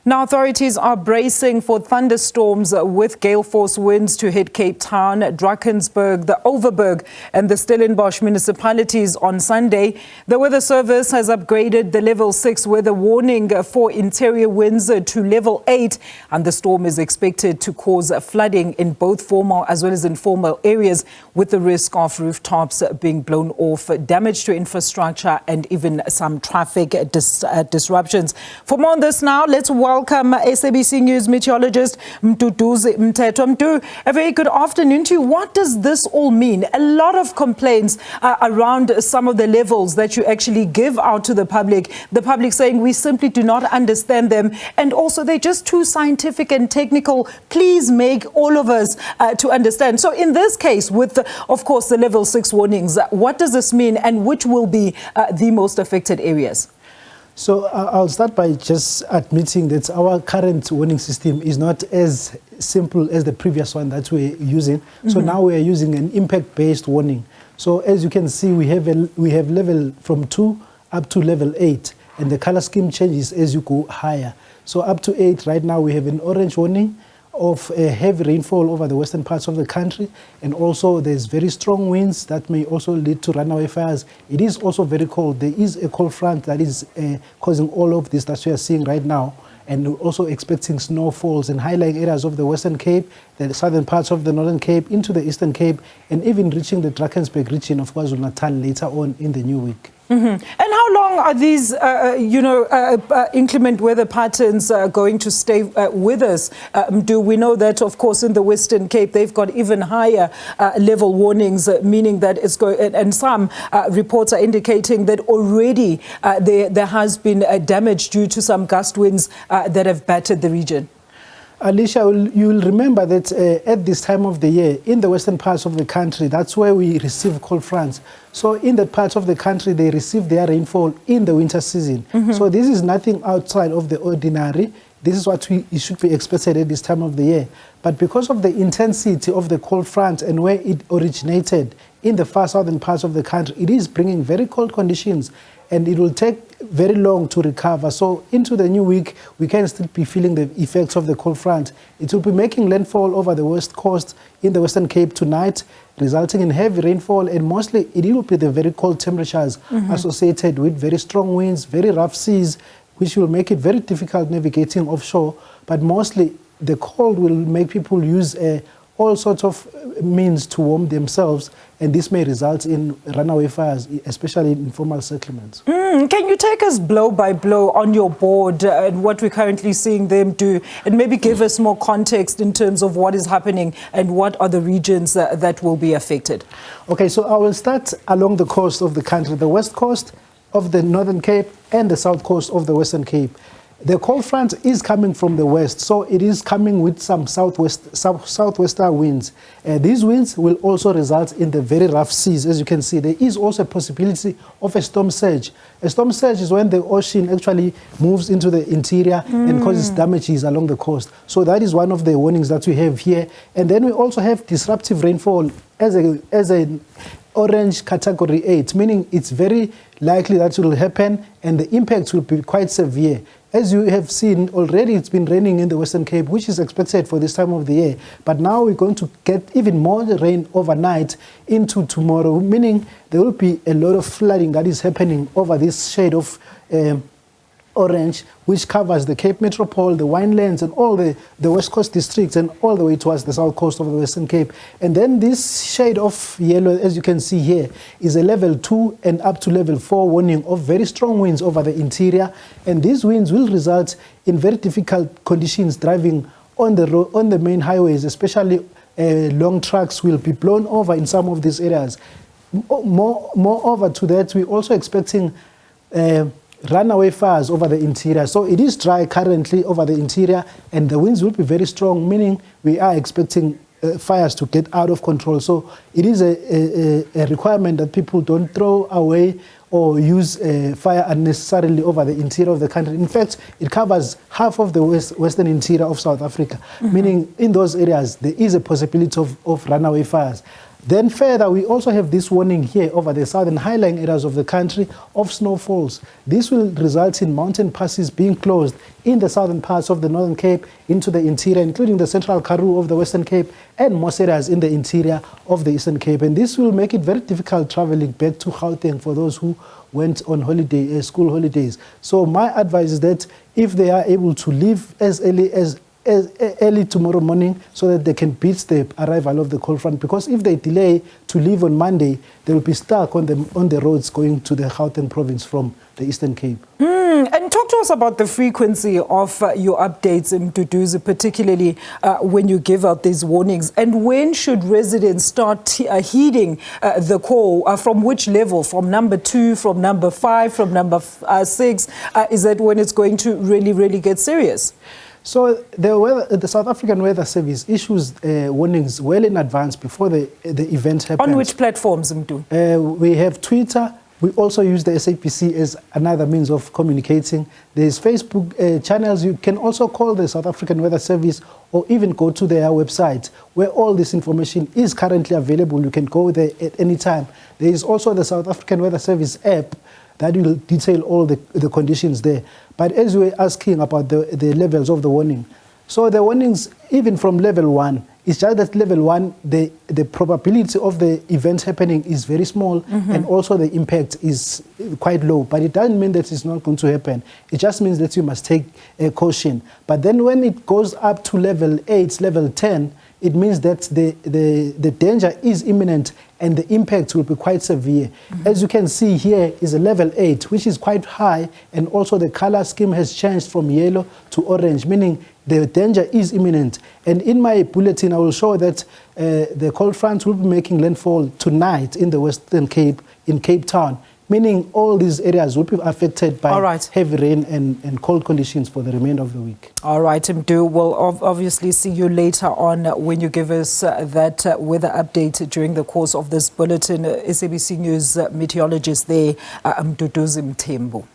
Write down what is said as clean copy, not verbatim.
Now, authorities are bracing for thunderstorms with gale-force winds to hit Cape Town, Drakenstein, the Overberg and the Stellenbosch municipalities on Sunday. The Weather Service has upgraded the level 6 weather warning for interior winds to level 8, and the storm is expected to cause flooding in both formal as well as informal areas, with the risk of rooftops being blown off, damage to infrastructure and even some traffic disruptions. For more on this now, let's welcome SABC News meteorologist Mduduzi Mteto. A very good afternoon to you. What does this all mean? A lot of complaints around some of the levels that you actually give out to the public saying we simply do not understand them, and also they're just too scientific and technical. Please make all of us to understand. So in this case, with of course the level 6 warnings, what does this mean, and which will be the most affected areas? So I'll start by just admitting that our current warning system is not as simple as the previous one that we're using. So now we're using an impact-based warning. So as you can see, we have level from 2 up to level 8, and the color scheme changes as you go higher. So up to 8 right now we have an orange warning of heavy rainfall over the western parts of the country, and also there's very strong winds that may also lead to runaway fires. It is also very cold. There is a cold front that is causing all of this that we are seeing right now, and we're also expecting snowfalls in high-lying areas of the Western Cape, the southern parts of the Northern Cape, into the Eastern Cape, and even reaching the Drakensberg region of KwaZulu-Natal later on in the new week. And how long are these, inclement weather patterns going to stay with us? Do we know that, of course, in the Western Cape, they've got even higher level warnings, meaning that it's going, and some reports are indicating that already there has been damage due to some gust winds that have battered the region? Alicia, you will remember that at this time of the year, in the western parts of the country, that's where we receive cold fronts. So in that part of the country, they receive their rainfall in the winter season. So this is nothing outside of the ordinary. This is what it should be expected at this time of the year. But because of the intensity of the cold front and where it originated in the far southern parts of the country, it is bringing very cold conditions, and it will take very long to recover. So into the new week, we can still be feeling the effects of the cold front. It will be making landfall over the west coast in the Western Cape tonight, resulting in heavy rainfall, and mostly it will be the very cold temperatures associated with very strong winds, very rough seas, which will make it very difficult navigating offshore. But mostly the cold will make people use all sorts of means to warm themselves, and this may result in runaway fires, especially in informal settlements. Can you take us blow by blow on your board and what we're currently seeing them do, and maybe give us more context in terms of what is happening and what are the regions that will be affected? Okay, so I will start along the coast of the country, the west coast of the Northern Cape and the south coast of the Western Cape. The cold front is coming from the west, so it is coming with some southwester winds. These winds will also result in the very rough seas. As you can see, there is also a possibility of a storm surge. A storm surge is when the ocean actually moves into the interior and causes damages along the coast. So that is one of the warnings that we have here. And then we also have disruptive rainfall as an orange category 8, meaning it's very likely that it will happen and the impacts will be quite severe. As you have seen already, it's been raining in the Western Cape, which is expected for this time of the year. But now we're going to get even more rain overnight into tomorrow, meaning there will be a lot of flooding that is happening over this shade of orange, which covers the Cape Metropole, the Winelands, and all the West Coast districts, and all the way towards the south coast of the Western Cape. And then this shade of yellow, as you can see here, is a level 2 and up to level 4 warning of very strong winds over the interior. And these winds will result in very difficult conditions driving on the main highways, especially long trucks will be blown over in some of these areas. Moreover to that, we're also expecting runaway fires over the interior. So it is dry currently over the interior, and the winds will be very strong, meaning we are expecting fires to get out of control. So it is a requirement that people don't throw away or use fire unnecessarily over the interior of the country. In fact, it covers half of the western interior of South Africa, meaning in those areas there is a possibility of runaway fires. Then further, we also have this warning here over the southern highlying areas of the country of snowfalls. This will result in mountain passes being closed in the southern parts of the Northern Cape into the interior, including the central Karoo of the Western Cape and most areas in the interior of the Eastern Cape. And this will make it very difficult traveling back to Gauteng for those who went on holiday, school holidays. So my advice is that if they are able to leave as early tomorrow morning so that they can beat the arrival of the cold front, because if they delay to leave on Monday, they will be stuck on the roads going to the Gauteng province from the Eastern Cape. And talk to us about the frequency of your updates in Mduduzi, particularly when you give out these warnings. And when should residents start heeding the call? From which level? From number 2, from number 5, from number 6? Is that when it's going to really, really get serious? So the South African Weather Service issues warnings well in advance before the event happens. On which platforms, Mdu? We have Twitter. We also use the SABC as another means of communicating. There's Facebook channels. You can also call the South African Weather Service or even go to their website where all this information is currently available. You can go there at any time. There is also the South African Weather Service app that will detail all the conditions there. But as you were asking about the levels of the warning, so the warnings, even from level 1, it's just that level 1, the probability of the event happening is very small, and also the impact is quite low. But it doesn't mean that it's not going to happen. It just means that you must take caution. But then when it goes up to level 8, level 10, it means that the danger is imminent and the impact will be quite severe. As you can see here is a level 8, which is quite high, and also the color scheme has changed from yellow to orange, meaning the danger is imminent. And in my bulletin, I will show that the cold front will be making landfall tonight in the Western Cape, in Cape Town, meaning all these areas will be affected by heavy rain and cold conditions for the remainder of the week. All right, Mdu, we'll obviously see you later on when you give us that weather update during the course of this bulletin. SABC News meteorologist there, Mduduzi Mthembu.